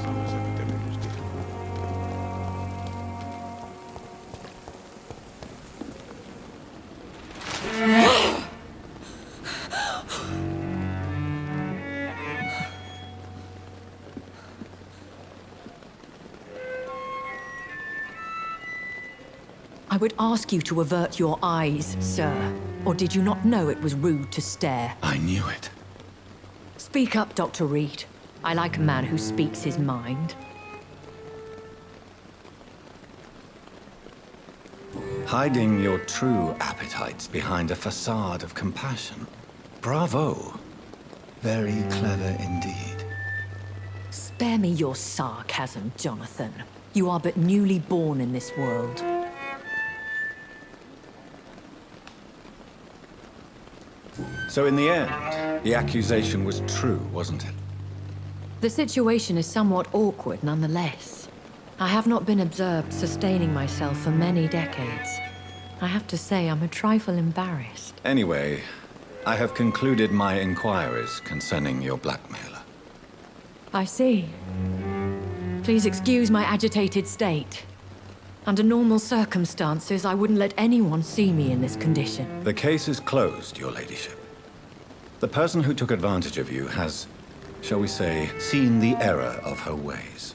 Alzheimer's epidemic was difficult. I would ask you to avert your eyes, sir. Or did you not know it was rude to stare? I knew it. Speak up, Dr. Reid. I like a man who speaks his mind. Hiding your true appetites behind a facade of compassion. Bravo. Very clever indeed. Spare me your sarcasm, Jonathan. You are but newly born in this world. So in the end, the accusation was true, wasn't it? The situation is somewhat awkward nonetheless. I have not been observed sustaining myself for many decades. I have to say I'm a trifle embarrassed. Anyway, I have concluded my inquiries concerning your blackmailer. I see. Please excuse my agitated state. Under normal circumstances, I wouldn't let anyone see me in this condition. The case is closed, your ladyship. The person who took advantage of you has, shall we say, seen the error of her ways.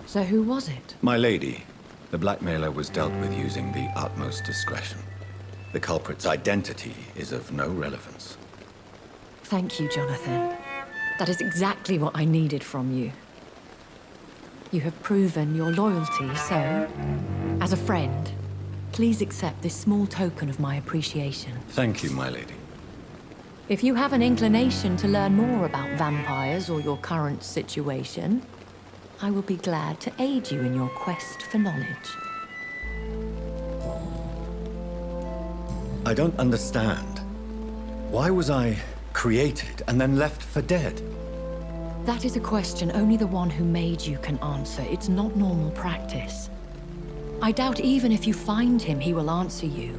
So who was it? My lady, the blackmailer was dealt with using the utmost discretion. The culprit's identity is of no relevance. Thank you, Jonathan. That is exactly what I needed from you. You have proven your loyalty, so, as a friend, please accept this small token of my appreciation. Thank you, my lady. If you have an inclination to learn more about vampires or your current situation, I will be glad to aid you in your quest for knowledge. I don't understand. Why was I created and then left for dead? That is a question only the one who made you can answer. It's not normal practice. I doubt even if you find him, he will answer you,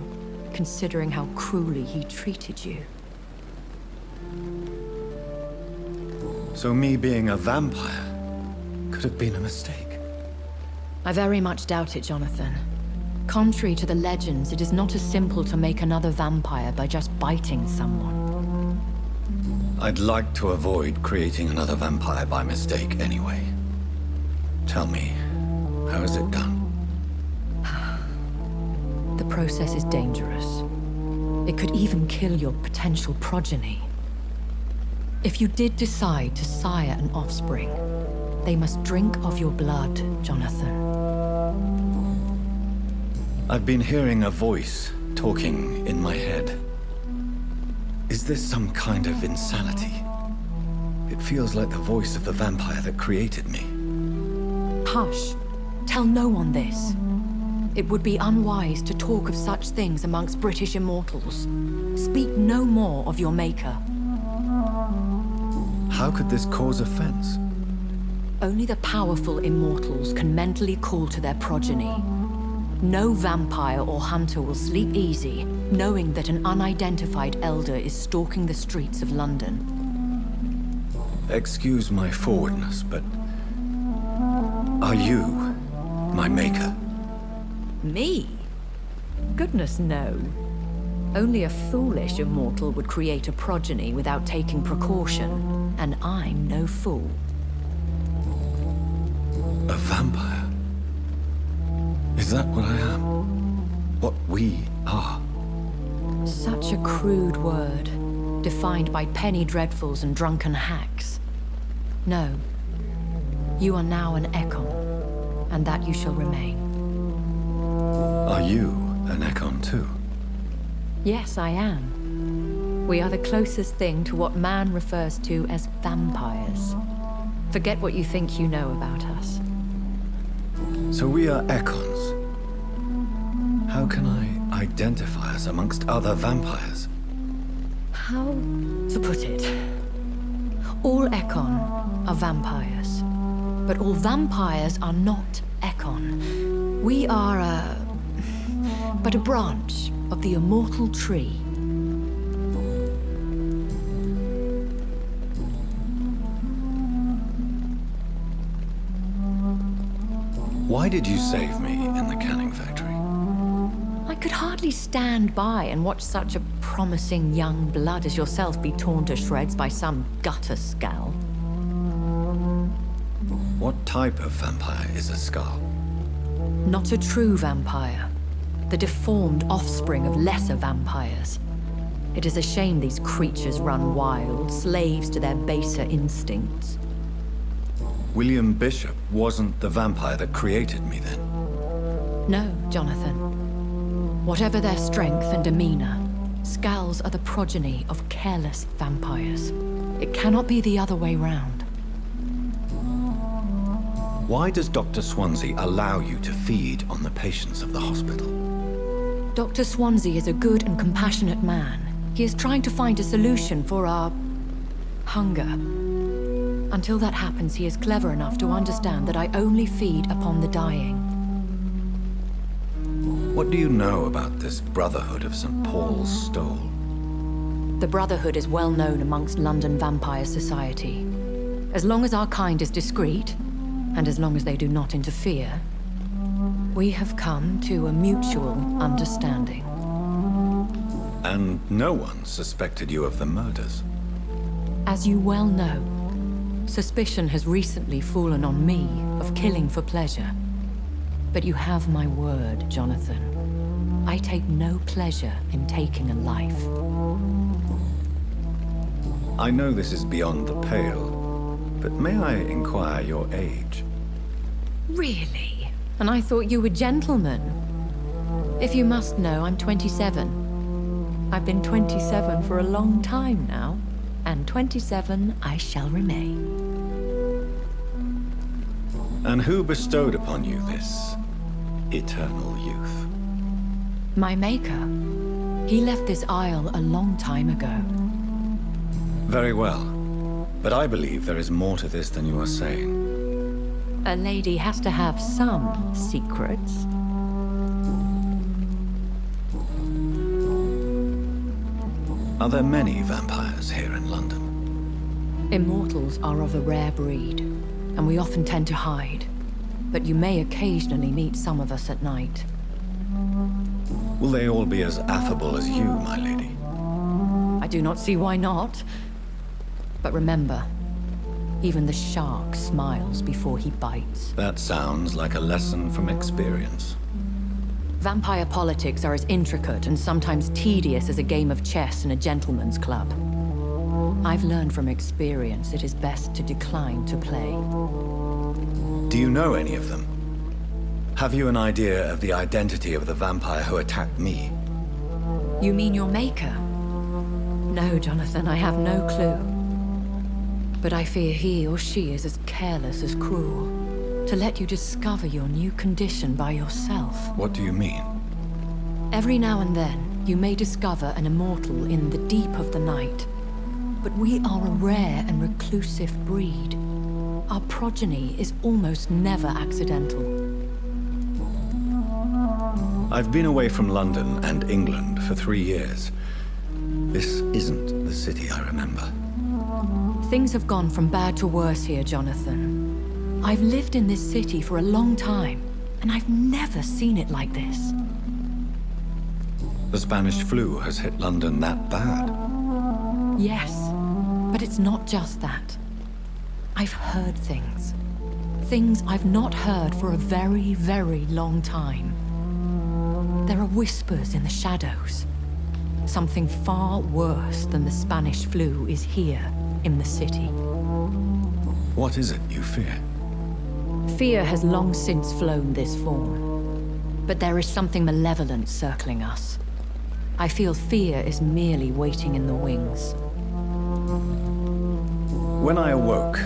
considering how cruelly he treated you. So me being a vampire could have been a mistake. I very much doubt it, Jonathan. Contrary to the legends, it is not as simple to make another vampire by just biting someone. I'd like to avoid creating another vampire by mistake anyway. Tell me, how is it done? The process is dangerous. It could even kill your potential progeny. If you did decide to sire an offspring, they must drink of your blood, Jonathan. I've been hearing a voice talking in my head. Is this some kind of insanity? It feels like the voice of the vampire that created me. Hush. Tell no one this. It would be unwise to talk of such things amongst British immortals. Speak no more of your maker. How could this cause offense? Only the powerful immortals can mentally call to their progeny. No vampire or hunter will sleep easy, knowing that an unidentified elder is stalking the streets of London. Excuse my forwardness, but are you my maker? Me? Goodness, no. Only a foolish immortal would create a progeny without taking precaution, and I'm no fool. A vampire? Is that what I am? What we are? Such a crude word, defined by penny dreadfuls and drunken hacks. No. You are now an Ekon, and that you shall remain. Are you an Ekon too? Yes, I am. We are the closest thing to what man refers to as vampires. Forget what you think you know about us. So we are Ekons. How can I identify us amongst other vampires? How to put it? All Ekon are vampires. But all vampires are not Ekon. We are but a branch of the immortal tree. Why did you save me in the canning factory? I could hardly stand by and watch such a promising young blood as yourself be torn to shreds by some gutter scowl. What type of vampire is a Skal? Not a true vampire. The deformed offspring of lesser vampires. It is a shame these creatures run wild, slaves to their baser instincts. William Bishop wasn't the vampire that created me then? No, Jonathan. Whatever their strength and demeanor, Skals are the progeny of careless vampires. It cannot be the other way round. Why does Dr. Swansea allow you to feed on the patients of the hospital? Dr. Swansea is a good and compassionate man. He is trying to find a solution for our hunger. Until that happens, he is clever enough to understand that I only feed upon the dying. What do you know about this Brotherhood of St. Paul's Stole? The Brotherhood is well known amongst London vampire society. As long as our kind is discreet, and as long as they do not interfere, we have come to a mutual understanding. And no one suspected you of the murders? As you well know, suspicion has recently fallen on me of killing for pleasure. But you have my word, Jonathan. I take no pleasure in taking a life. I know this is beyond the pale, but may I inquire your age? Really? And I thought you were gentlemen. If you must know, I'm 27. I've been 27 for a long time now, and 27 I shall remain. And who bestowed upon you this eternal youth? My maker. He left this isle a long time ago. Very well. But I believe there is more to this than you are saying. A lady has to have some secrets. Are there many vampires here in London? Immortals are of a rare breed, and we often tend to hide. But you may occasionally meet some of us at night. Will they all be as affable as you, my lady? I do not see why not. But remember, even the shark smiles before he bites. That sounds like a lesson from experience. Vampire politics are as intricate and sometimes tedious as a game of chess in a gentleman's club. I've learned from experience it is best to decline to play. Do you know any of them? Have you an idea of the identity of the vampire who attacked me? You mean your maker? No, Jonathan, I have no clue. But I fear he or she is as careless as cruel. To let you discover your new condition by yourself. What do you mean? Every now and then, you may discover an immortal in the deep of the night. But we are a rare and reclusive breed. Our progeny is almost never accidental. I've been away from London and England for 3 years. This isn't the city I remember. Things have gone from bad to worse here, Jonathan. I've lived in this city for a long time, and I've never seen it like this. The Spanish flu has hit London that bad? Yes, but it's not just that. I've heard things. Things I've not heard for a very, very long time. There are whispers in the shadows. Something far worse than the Spanish flu is here in the city. What is it you fear? Fear has long since flown this form. But there is something malevolent circling us. I feel fear is merely waiting in the wings. When I awoke,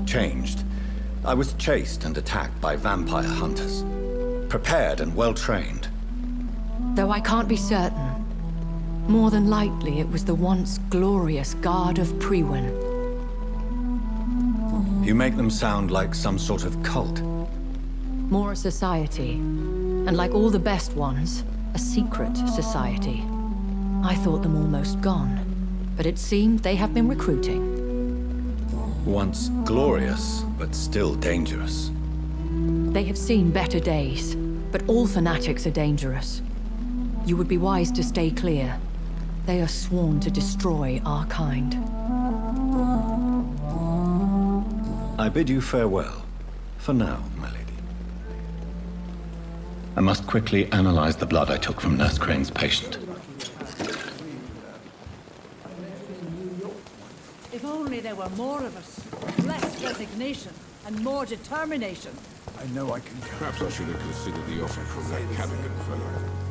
changed, I was chased and attacked by vampire hunters. Prepared and well-trained. Though I can't be certain, more than likely it was the once glorious Guard of Priwen. You make them sound like some sort of cult. More a society, and like all the best ones, a secret society. I thought them almost gone, but it seemed they have been recruiting. Once glorious, but still dangerous. They have seen better days, but all fanatics are dangerous. You would be wise to stay clear. They are sworn to destroy our kind. I bid you farewell. For now, my lady. I must quickly analyze the blood I took from Nurse Crane's patient. If only there were more of us. Less resignation and more determination. I know I can. Perhaps I should have considered the offer from that Callaghan fellow.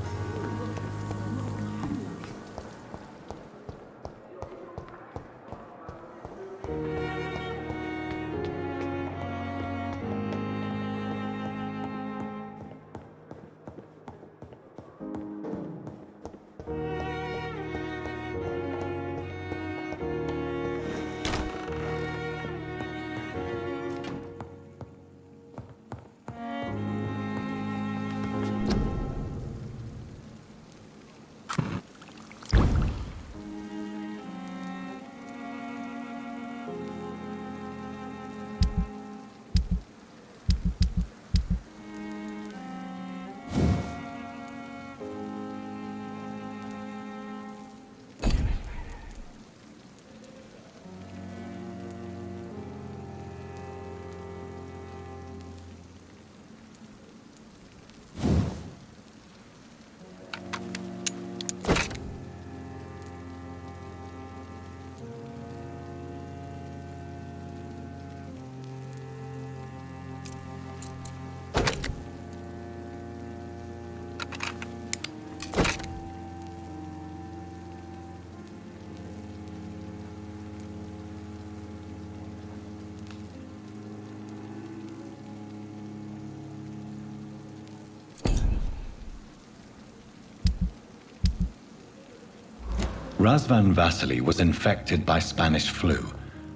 Razvan Vasily was infected by Spanish flu,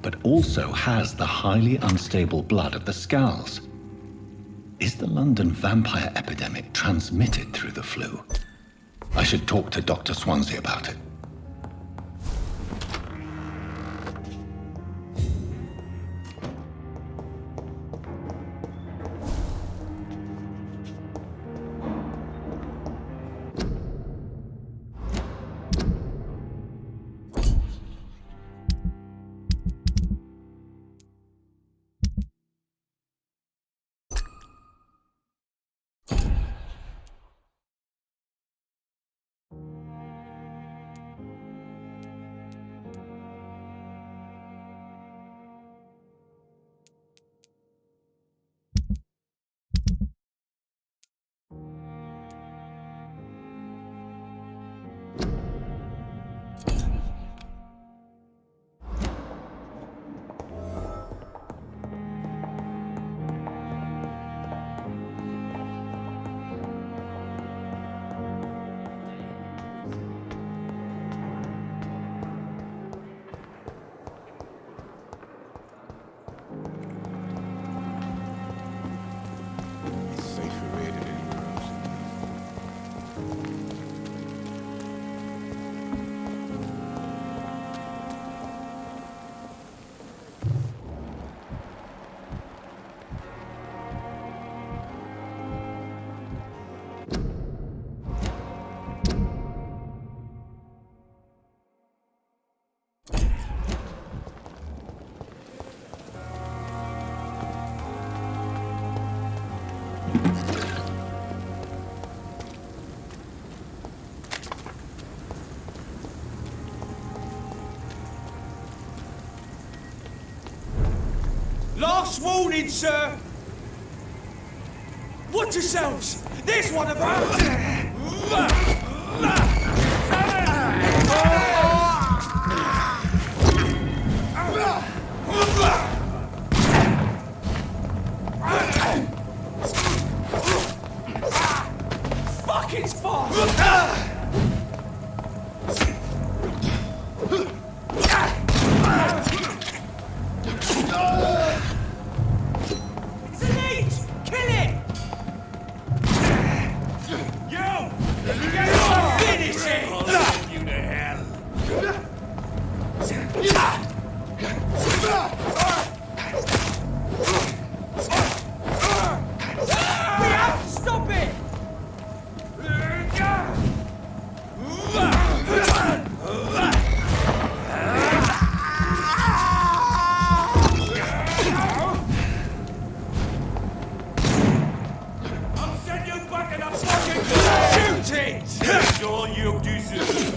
but also has the highly unstable blood of the Skulls. Is the London vampire epidemic transmitted through the flu? I should talk to Dr. Swansea about it. Last warning, sir! Watch yourselves! There's one of them! Fuck, it's fast! Finish all you deserve.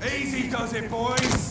Easy does it, boys!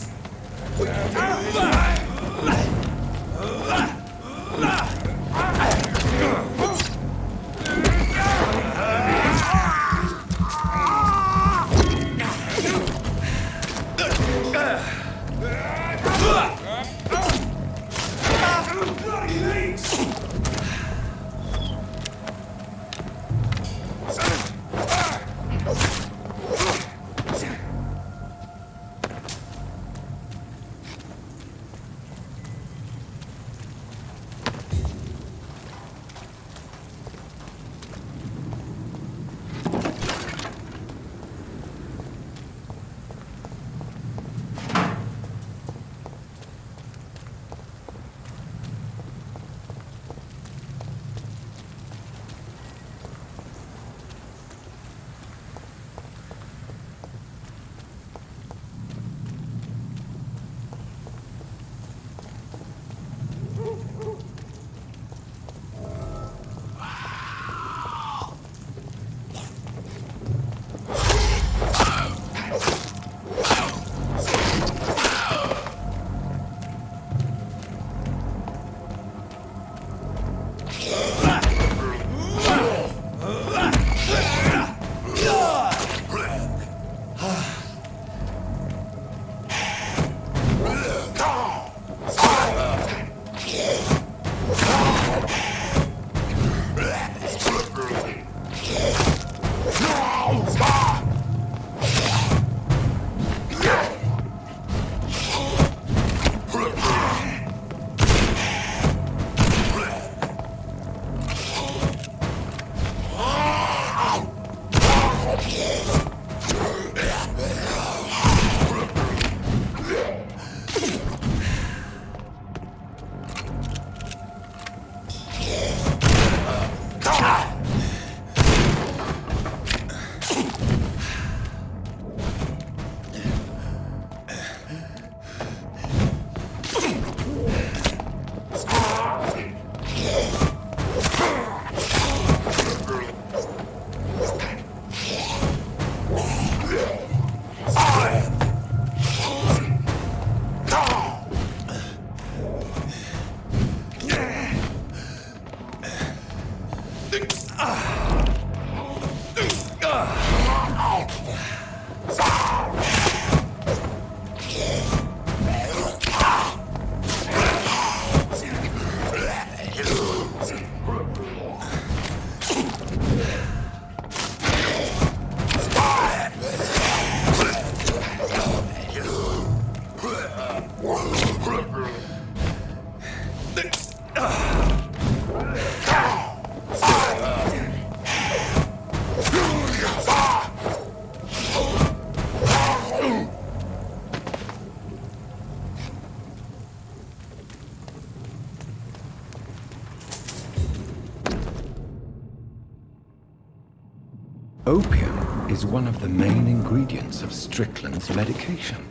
Opium is one of the main ingredients of Strickland's medication.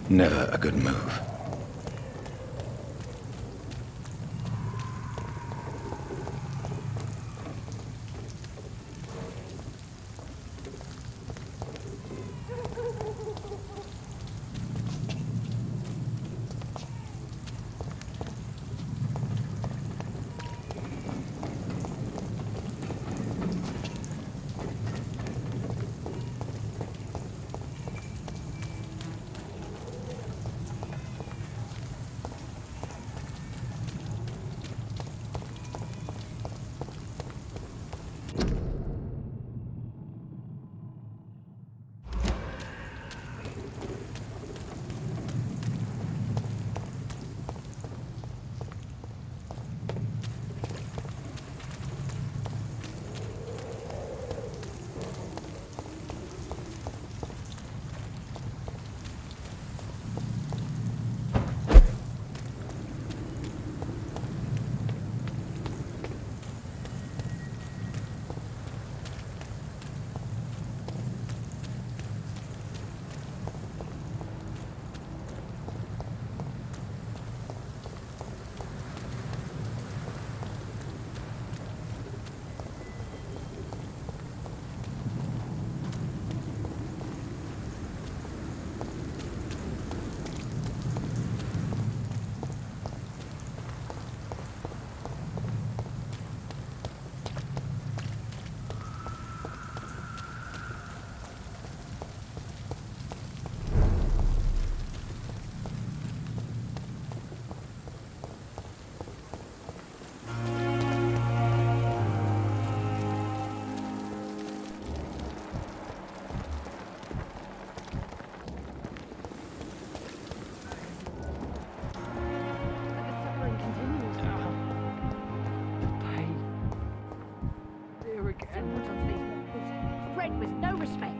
Never a good move. Reid with no respect.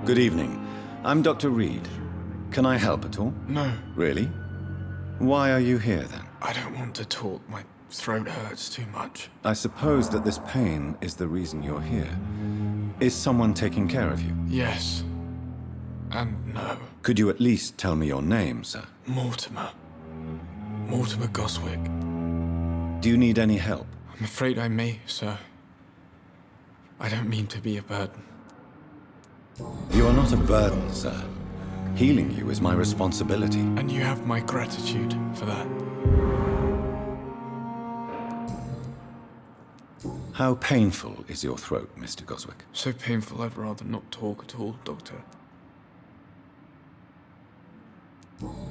Good evening. I'm Dr. Reid. Can I help at all? No, Really? Why are you here then? I don't want to talk. My throat hurts too much. I suppose that this pain is the reason you're here. Is someone taking care of you? Yes. And no. Could you at least tell me your name, sir? Mortimer. Mortimer Goswick. Do you need any help? I'm afraid I may, sir. I don't mean to be a burden. You are not a burden, sir. Healing you is my responsibility. And you have my gratitude for that. How painful is your throat, Mr. Goswick? So painful I'd rather not talk at all, Doctor.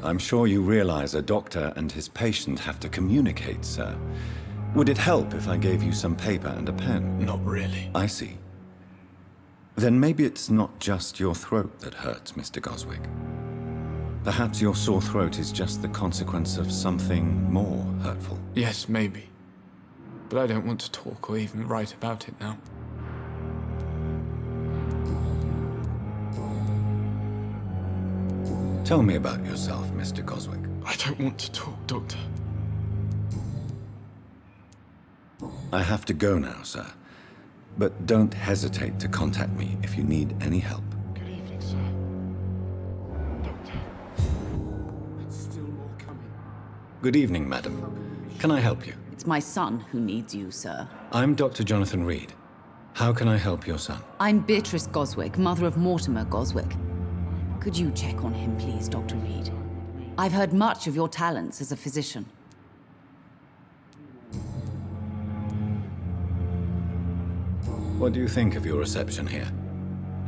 I'm sure you realize a doctor and his patient have to communicate, sir. Would it help if I gave you some paper and a pen? Not really. I see. Then maybe it's not just your throat that hurts, Mr. Goswick. Perhaps your sore throat is just the consequence of something more hurtful. Yes, maybe. But I don't want to talk or even write about it now. Tell me about yourself, Mr. Goswick. I don't want to talk, Doctor. I have to go now, sir. But don't hesitate to contact me if you need any help. Good evening, sir. Doctor. Still more coming. Good evening, madam. Can I help you? It's my son who needs you, sir. I'm Dr. Jonathan Reid. How can I help your son? I'm Beatrice Goswick, mother of Mortimer Goswick. Could you check on him, please, Dr. Reid? I've heard much of your talents as a physician. What do you think of your reception here?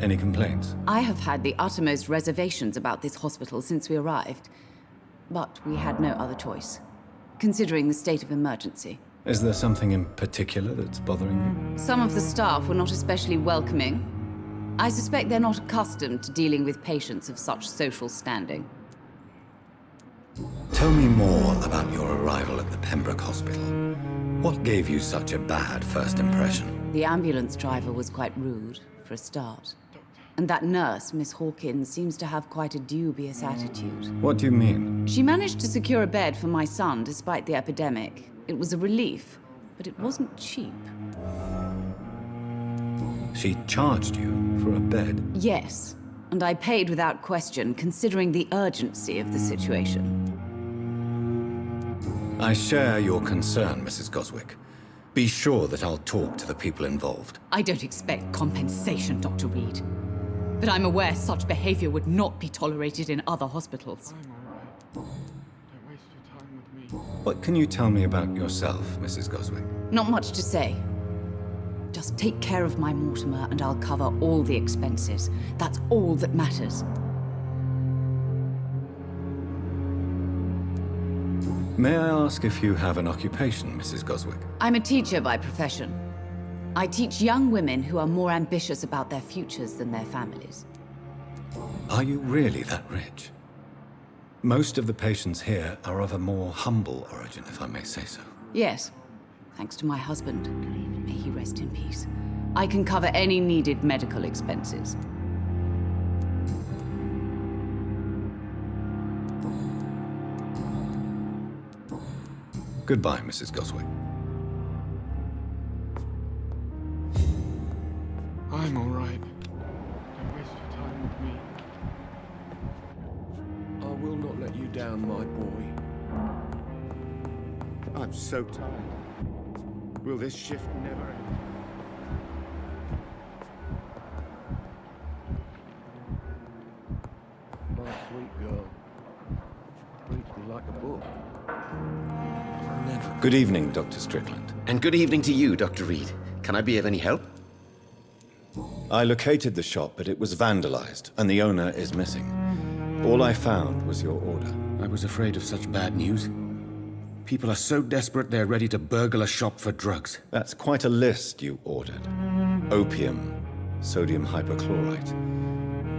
Any complaints? I have had the uttermost reservations about this hospital since we arrived. But we had no other choice, considering the state of emergency. Is there something in particular that's bothering you? Some of the staff were not especially welcoming. I suspect they're not accustomed to dealing with patients of such social standing. Tell me more about your arrival at the Pembroke Hospital. What gave you such a bad first impression? The ambulance driver was quite rude, for a start. And that nurse, Miss Hawkins, seems to have quite a dubious attitude. What do you mean? She managed to secure a bed for my son despite the epidemic. It was a relief, but it wasn't cheap. She charged you for a bed? Yes, and I paid without question, considering the urgency of the situation. I share your concern, Mrs. Goswick. Be sure that I'll talk to the people involved. I don't expect compensation, Dr. Reid. But I'm aware such behavior would not be tolerated in other hospitals. I'm alright. Don't waste your time with me. What can you tell me about yourself, Mrs. Goswick? Not much to say. Just take care of my Mortimer and I'll cover all the expenses. That's all that matters. May I ask if you have an occupation, Mrs. Goswick? I'm a teacher by profession. I teach young women who are more ambitious about their futures than their families. Are you really that rich? Most of the patients here are of a more humble origin, if I may say so. Yes, thanks to my husband. May he rest in peace. I can cover any needed medical expenses. Goodbye, Mrs. Goswick. I'm alright. Don't waste your time with me. I will not let you down, my boy. I'm so tired. Will this shift never end? My sweet girl. Reads me like a book. Never. Good evening, Dr. Strickland. And good evening to you, Dr. Reid. Can I be of any help? I located the shop, but it was vandalized, and the owner is missing. All I found was your order. I was afraid of such bad news. People are so desperate they're ready to burgle a shop for drugs. That's quite a list you ordered. Opium, sodium hypochlorite.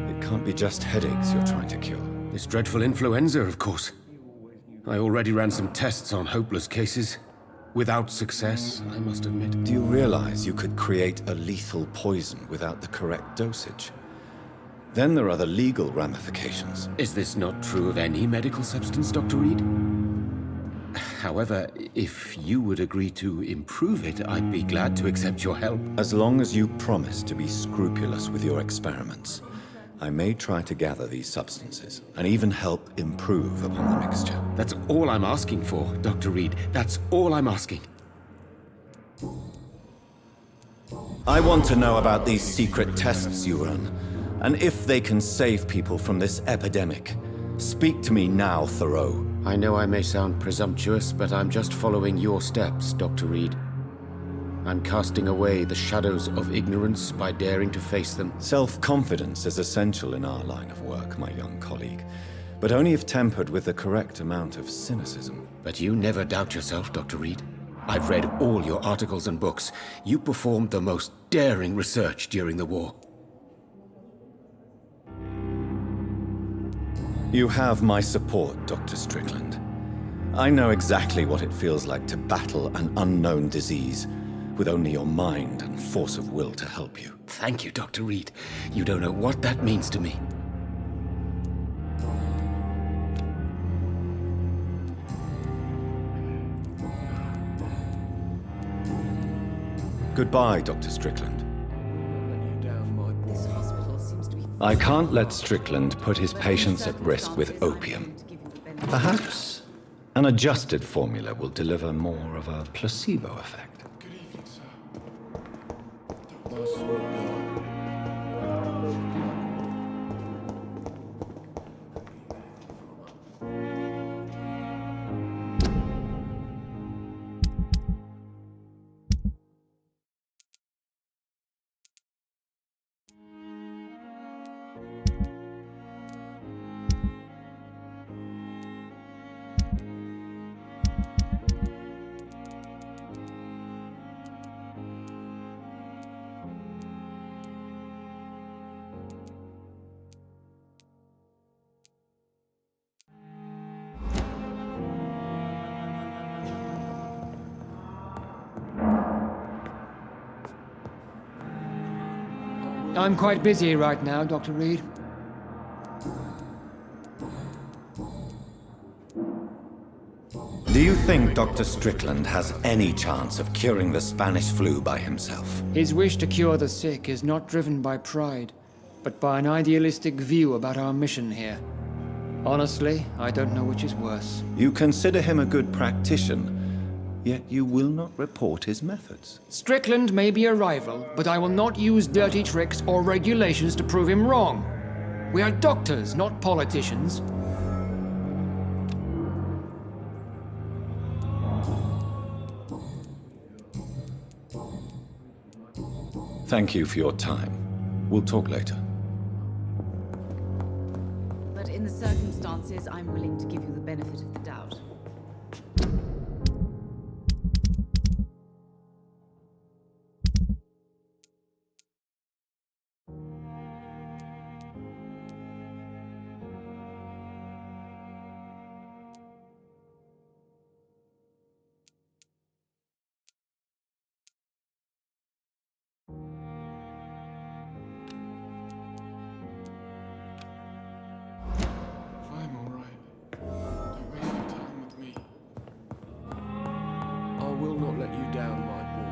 It can't be just headaches you're trying to cure. This dreadful influenza, of course. I already ran some tests on hopeless cases. Without success, I must admit. Do you realize you could create a lethal poison without the correct dosage? Then there are the legal ramifications. Is this not true of any medical substance, Dr. Reid? However, if you would agree to improve it, I'd be glad to accept your help. As long as you promise to be scrupulous with your experiments, I may try to gather these substances, and even help improve upon the mixture. That's all I'm asking for, Dr. Reid. That's all I'm asking. I want to know about these secret tests you run, and if they can save people from this epidemic. Speak to me now, Thoreau. I know I may sound presumptuous, but I'm just following your steps, Dr. Reid. I'm casting away the shadows of ignorance by daring to face them. Self-confidence is essential in our line of work, my young colleague, but only if tempered with the correct amount of cynicism. But you never doubt yourself, Dr. Reid. I've read all your articles and books. You performed the most daring research during the war. You have my support, Dr. Strickland. I know exactly what it feels like to battle an unknown disease with only your mind and force of will to help you. Thank you, Dr. Reid. You don't know what that means to me. Goodbye, Dr. Strickland. This hospital seems to be... I can't let Strickland put his patients at risk with opium. Perhaps an adjusted formula will deliver more of a placebo effect. Good evening, sir. My sweet girl. I'm quite busy right now, Dr. Reid. Do you think Dr. Strickland has any chance of curing the Spanish flu by himself? His wish to cure the sick is not driven by pride, but by an idealistic view about our mission here. Honestly, I don't know which is worse. You consider him a good practitioner, yet you will not report his methods. Strickland may be a rival, but I will not use dirty tricks or regulations to prove him wrong. We are doctors, not politicians. Thank you for your time. We'll talk later. But in the circumstances, I'm willing to give you the benefit of the doubt. I'm alright. Don't waste your time with me. I will not let you down, my boy.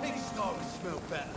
Things start to smell better.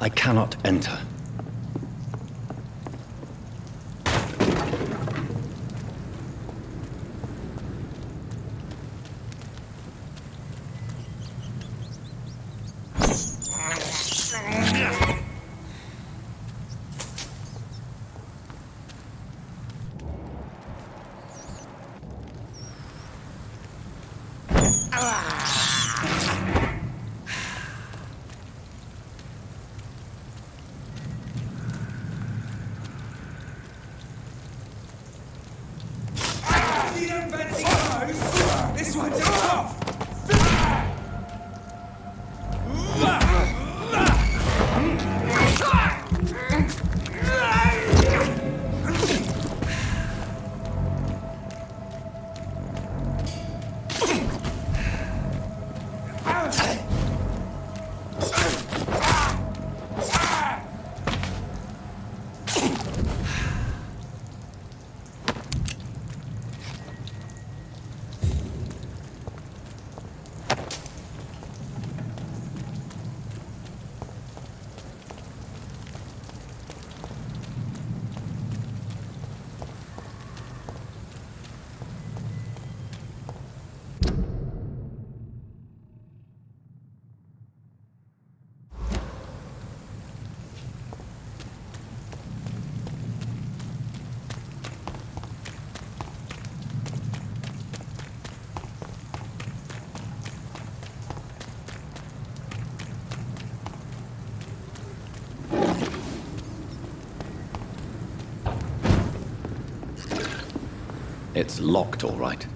I cannot enter. It's locked, all right.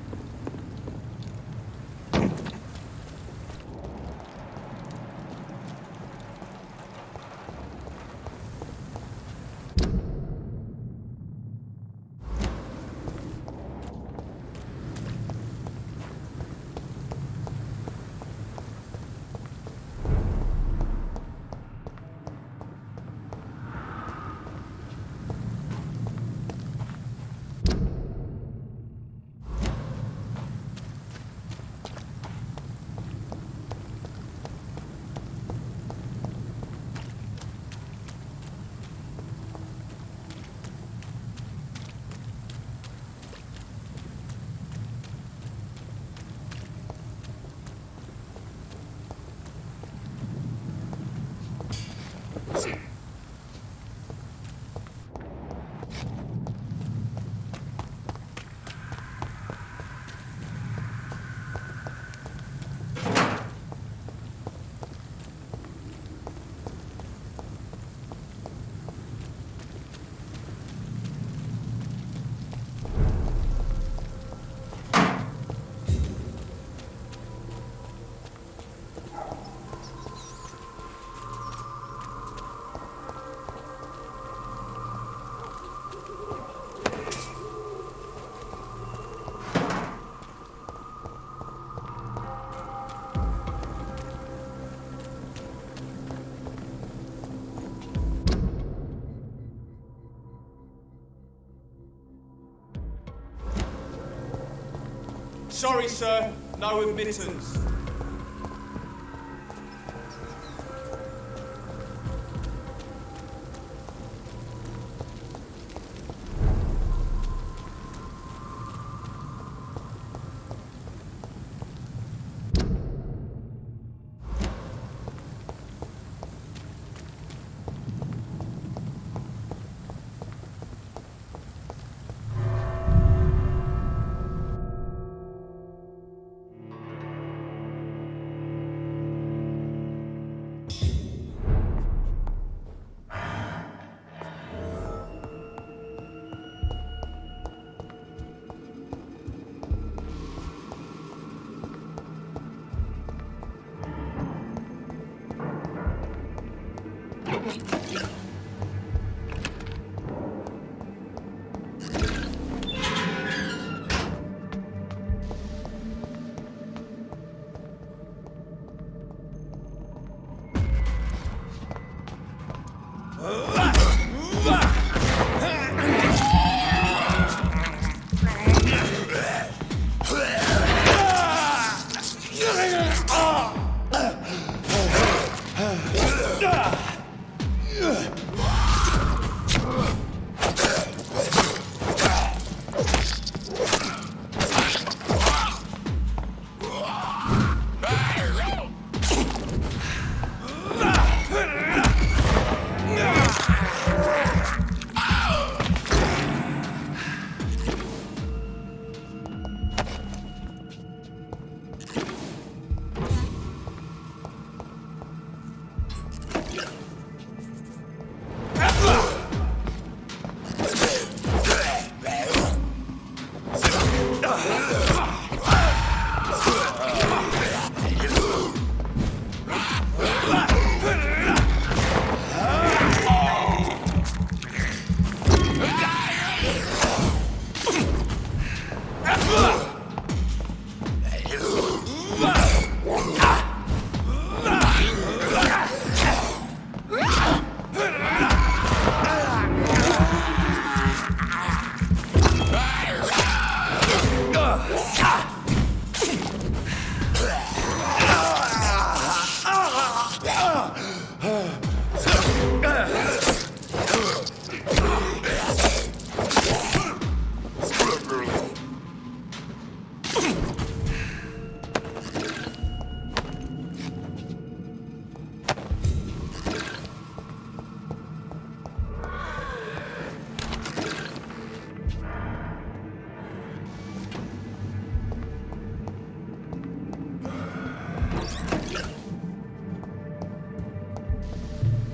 Sorry, sir. No admittance.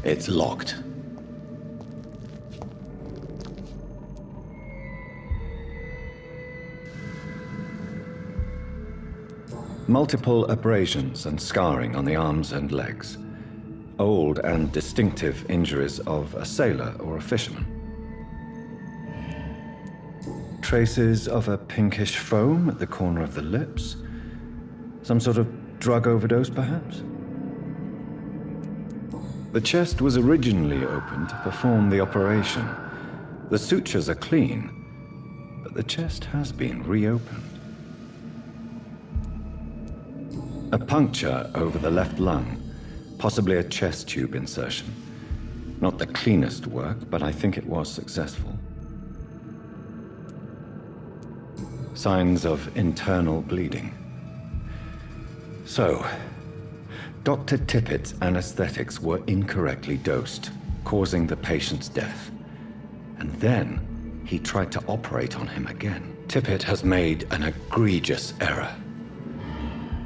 It's locked. Multiple abrasions and scarring on the arms and legs. Old and distinctive injuries of a sailor or a fisherman. Traces of a pinkish foam at the corner of the lips. Some sort of drug overdose, perhaps? The chest was originally opened to perform the operation. The sutures are clean, but the chest has been reopened. A puncture over the left lung, possibly a chest tube insertion. Not the cleanest work, but I think it was successful. Signs of internal bleeding. So, Dr. Tippett's anesthetics were incorrectly dosed, causing the patient's death. And then he tried to operate on him again. Tippett has made an egregious error.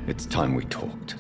It's time we talked.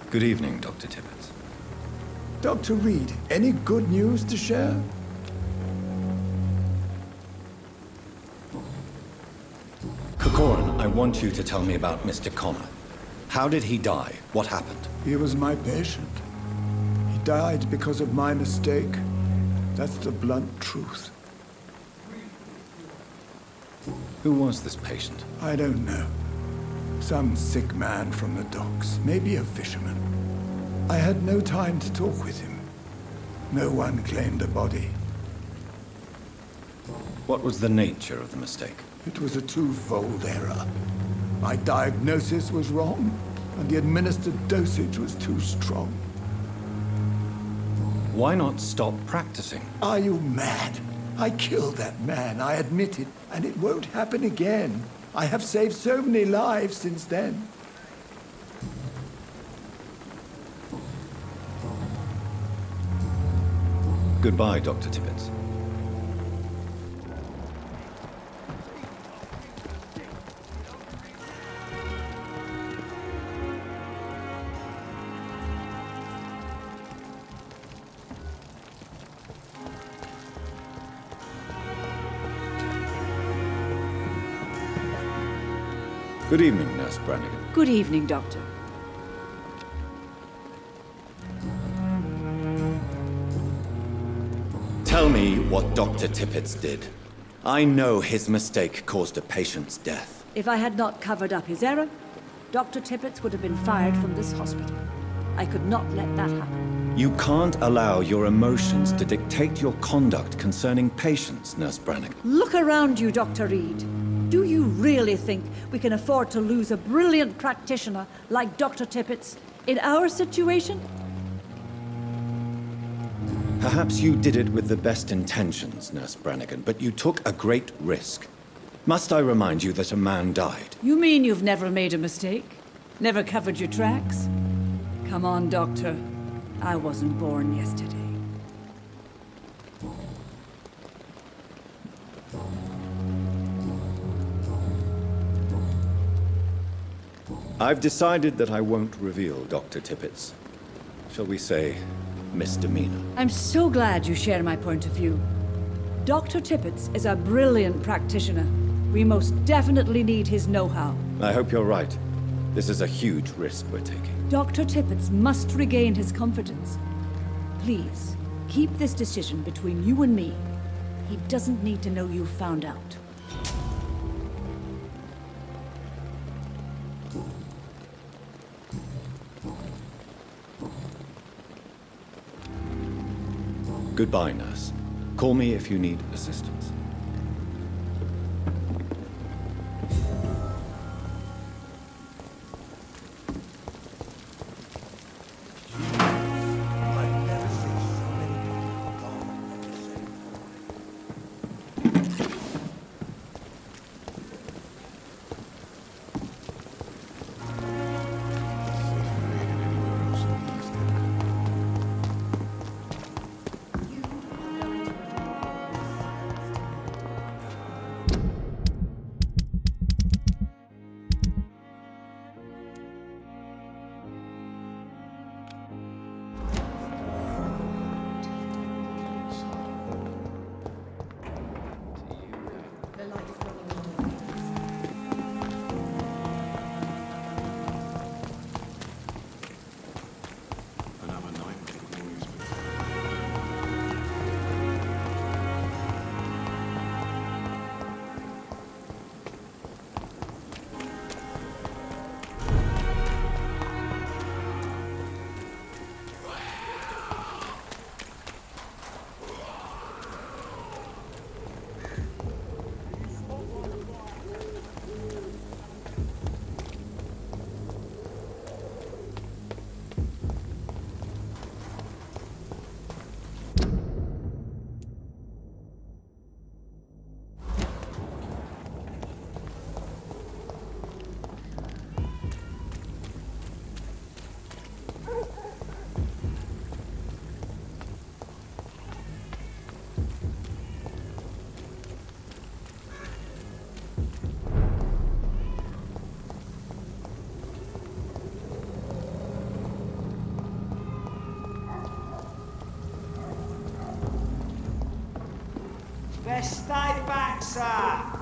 Good evening, Dr. Tippett. Dr. Reid, any good news to share? Corcoran, I want you to tell me about Mr. Connor. How did he die? What happened? He was my patient. He died because of my mistake. That's the blunt truth. Who was this patient? I don't know. Some sick man from the docks, maybe a fisherman. I had no time to talk with him. No one claimed a body. What was the nature of the mistake? It was a twofold error. My diagnosis was wrong, and the administered dosage was too strong. Why not stop practicing? Are you mad? I killed that man, I admit it, and it won't happen again. I have saved so many lives since then. Goodbye, Dr. Tippett. Good evening, Nurse Brannigan. Good evening, Doctor. Tell me what Dr. Tippett did. I know his mistake caused a patient's death. If I had not covered up his error, Dr. Tippett would have been fired from this hospital. I could not let that happen. You can't allow your emotions to dictate your conduct concerning patients, Nurse Brannigan. Look around you, Dr. Reid. Do you really think we can afford to lose a brilliant practitioner like Dr. Tippett's in our situation? Perhaps you did it with the best intentions, Nurse Brannigan, but you took a great risk. Must I remind you that a man died? You mean you've never made a mistake? Never covered your tracks? Come on, Doctor. I wasn't born yesterday. I've decided that I won't reveal Dr. Tippett's, shall we say, misdemeanor. I'm so glad you share my point of view. Dr. Tippett's is a brilliant practitioner. We most definitely need his know-how. I hope you're right. This is a huge risk we're taking. Dr. Tippett's must regain his confidence. Please, keep this decision between you and me. He doesn't need to know you found out. Goodbye, nurse. Call me if you need assistance. Best stay back, sir.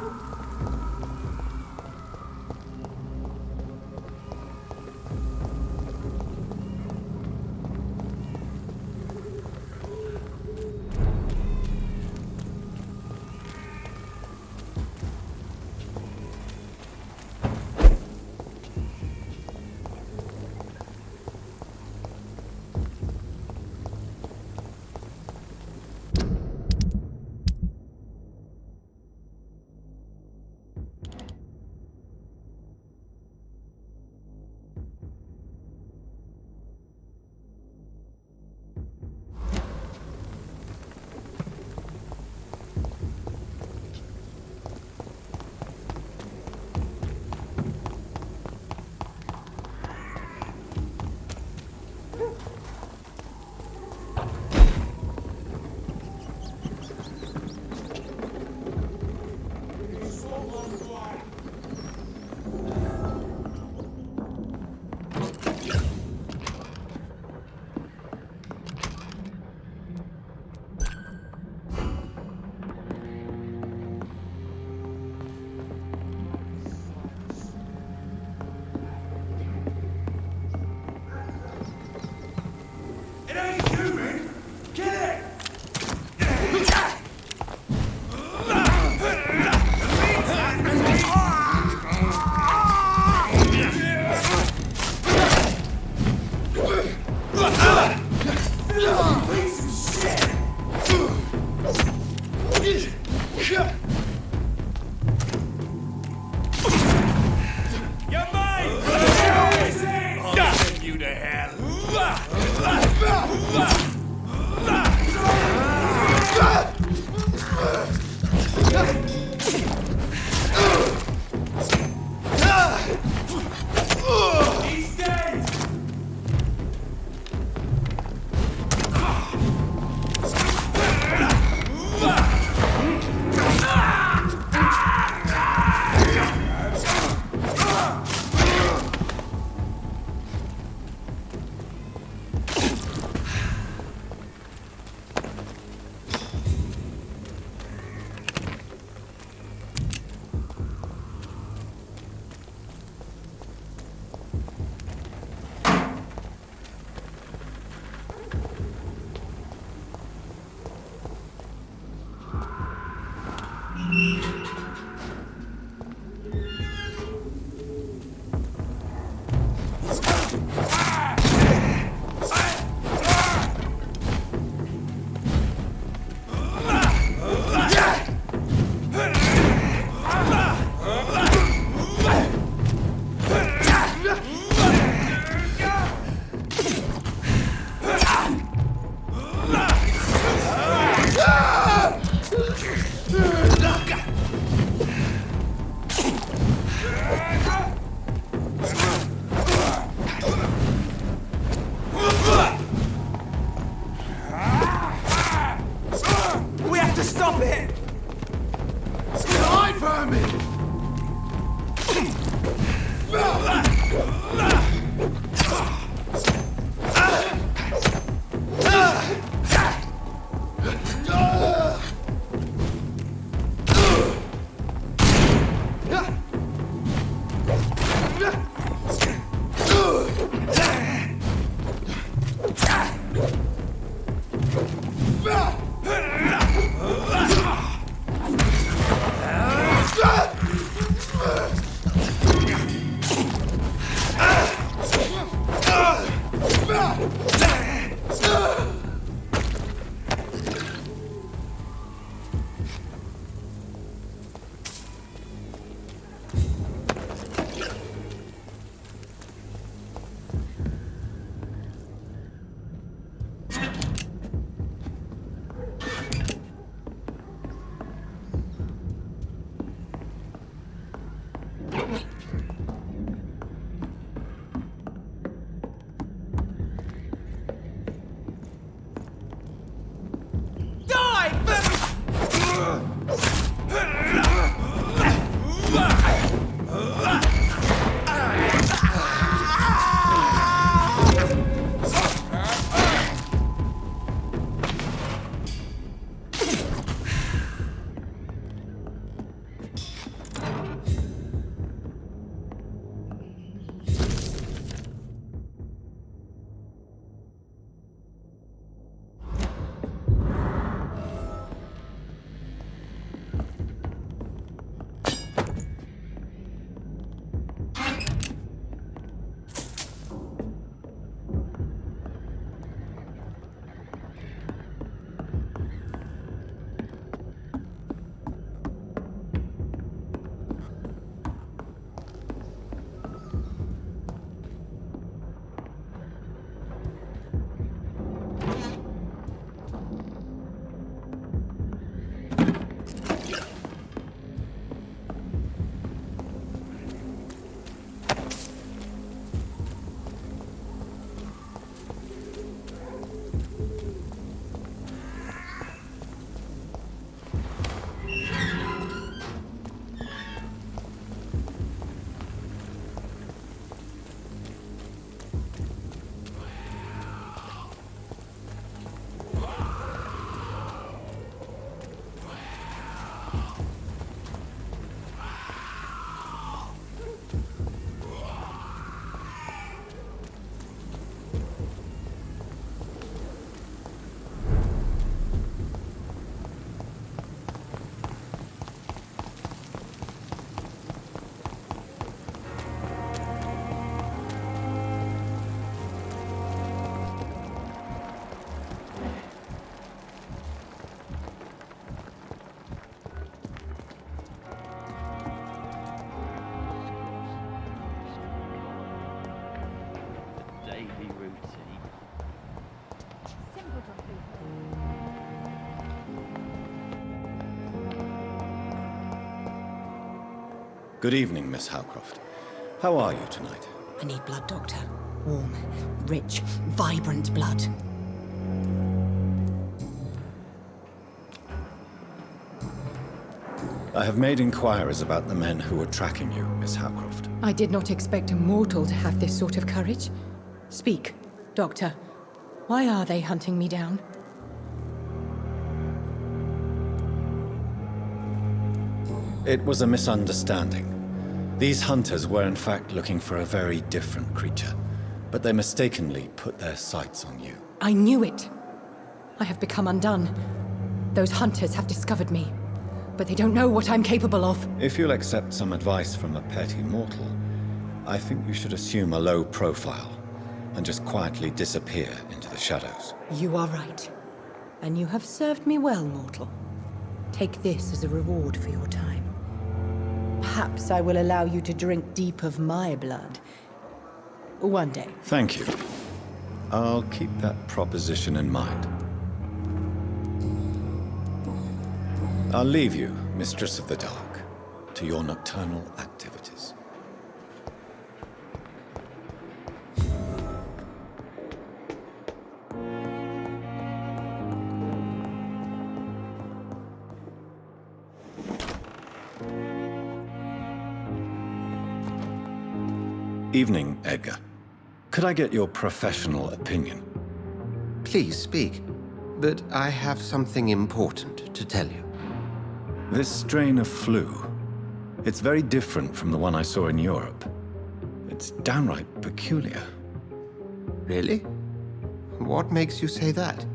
daily routine. Good evening, Miss Howcroft. How are you tonight? I need blood, Doctor. Warm, rich, vibrant blood. I have made inquiries about the men who were tracking you, Miss Howcroft. I did not expect a mortal to have this sort of courage. Speak, Doctor. Why are they hunting me down? It was a misunderstanding. These hunters were in fact looking for a very different creature, but they mistakenly put their sights on you. I knew it. I have become undone. Those hunters have discovered me, but they don't know what I'm capable of. If you'll accept some advice from a petty mortal, I think you should assume a low profile and just quietly disappear into the shadows. You are right. And you have served me well, mortal. Take this as a reward for your time. Perhaps I will allow you to drink deep of my blood. One day. Thank you. I'll keep that proposition in mind. I'll leave you, Mistress of the Dark, to your nocturnal activities. Evening, Edgar. Could I get your professional opinion? Please speak, but I have something important to tell you. This strain of flu, it's very different from the one I saw in Europe. It's downright peculiar. Really? What makes you say that?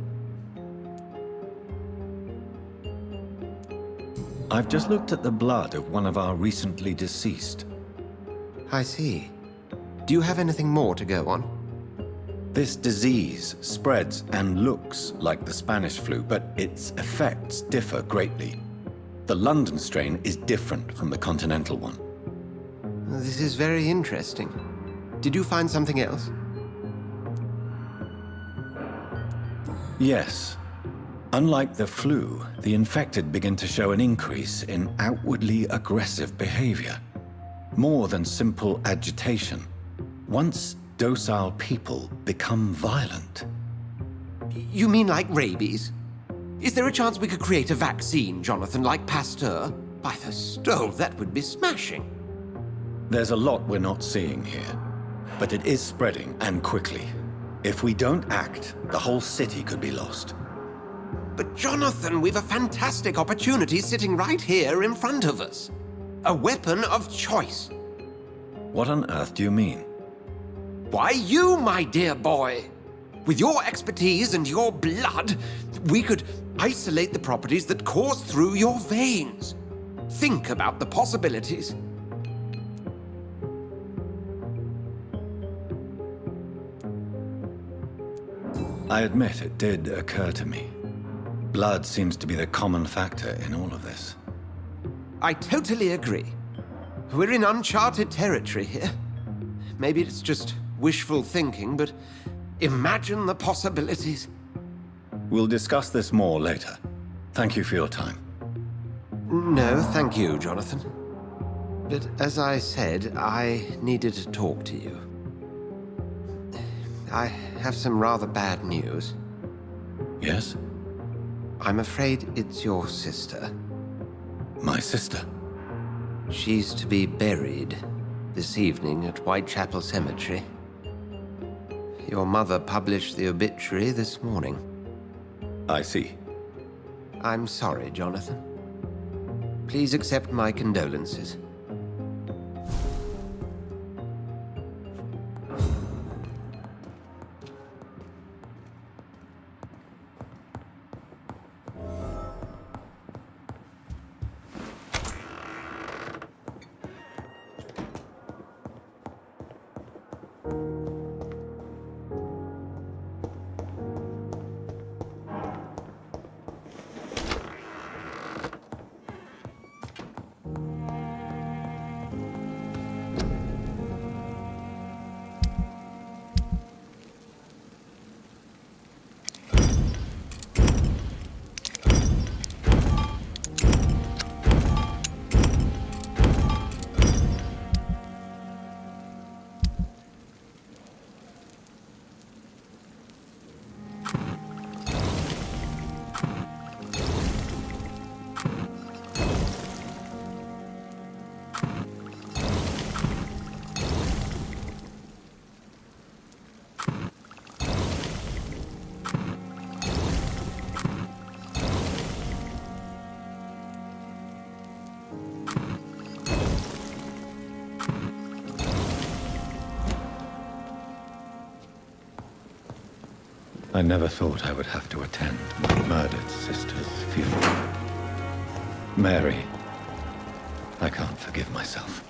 I've just looked at the blood of one of our recently deceased. I see. Do you have anything more to go on? This disease spreads and looks like the Spanish flu, but its effects differ greatly. The London strain is different from the continental one. This is very interesting. Did you find something else? Yes. Unlike the flu, the infected begin to show an increase in outwardly aggressive behavior. More than simple agitation. Once docile people become violent. You mean like rabies? Is there a chance we could create a vaccine, Jonathan, like Pasteur? By the stove, that would be smashing. There's a lot we're not seeing here, but it is spreading, and quickly. If we don't act, the whole city could be lost. But Jonathan, we've a fantastic opportunity sitting right here in front of us. A weapon of choice. What on earth do you mean? Why, you, my dear boy. With your expertise and your blood, we could isolate the properties that course through your veins. Think about the possibilities. I admit it did occur to me. Blood seems to be the common factor in all of this. I totally agree. We're in uncharted territory here. Maybe it's just wishful thinking, but imagine the possibilities. We'll discuss this more later. Thank you for your time. No, thank you, Jonathan. But as I said, I needed to talk to you. I have some rather bad news. Yes? I'm afraid it's your sister. My sister? She's to be buried this evening at Whitechapel Cemetery. Your mother published the obituary this morning. I see. I'm sorry, Jonathan. Please accept my condolences. I never thought I would have to attend my murdered sister's funeral. Mary, I can't forgive myself.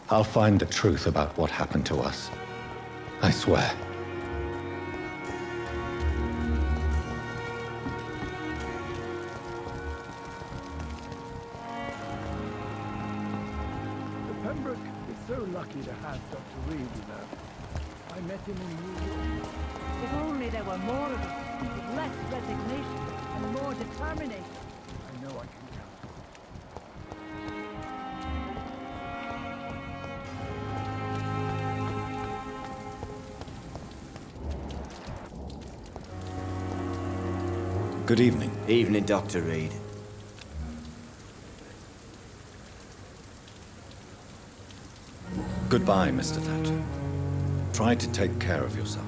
I'll find the truth about what happened to us. I swear. Pembroke is so lucky to have Dr. Reid, you know. I met him in New York. If only there were more of us, with less resignation and more determination. I know I can count. Good evening. Evening, Dr. Reid. Goodbye, Mr. Thatcher. Try to take care of yourself.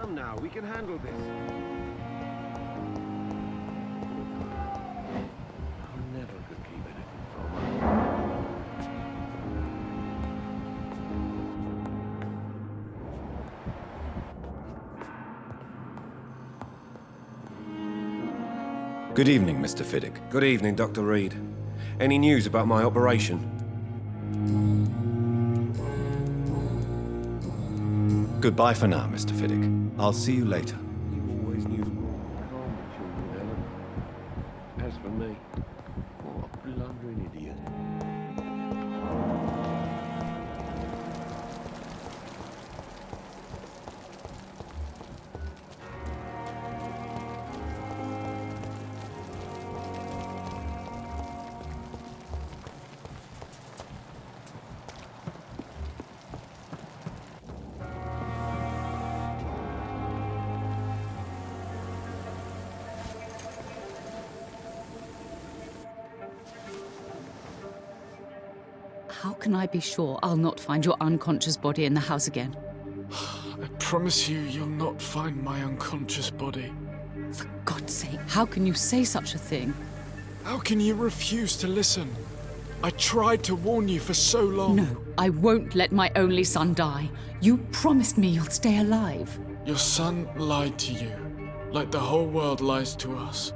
Come now, we can handle this. I never could keep anything from her. Good evening, Mr. Fiddick. Good evening, Dr. Reid. Any news about my operation? Goodbye for now, Mr. Fiddick. I'll see you later. You always knew calm the children, Ellen. As for me, what a blundering idiot. How can I be sure I'll not find your unconscious body in the house again? I promise you, you'll not find my unconscious body. For God's sake, how can you say such a thing? How can you refuse to listen? I tried to warn you for so long. No, I won't let my only son die. You promised me you'll stay alive. Your son lied to you, like the whole world lies to us.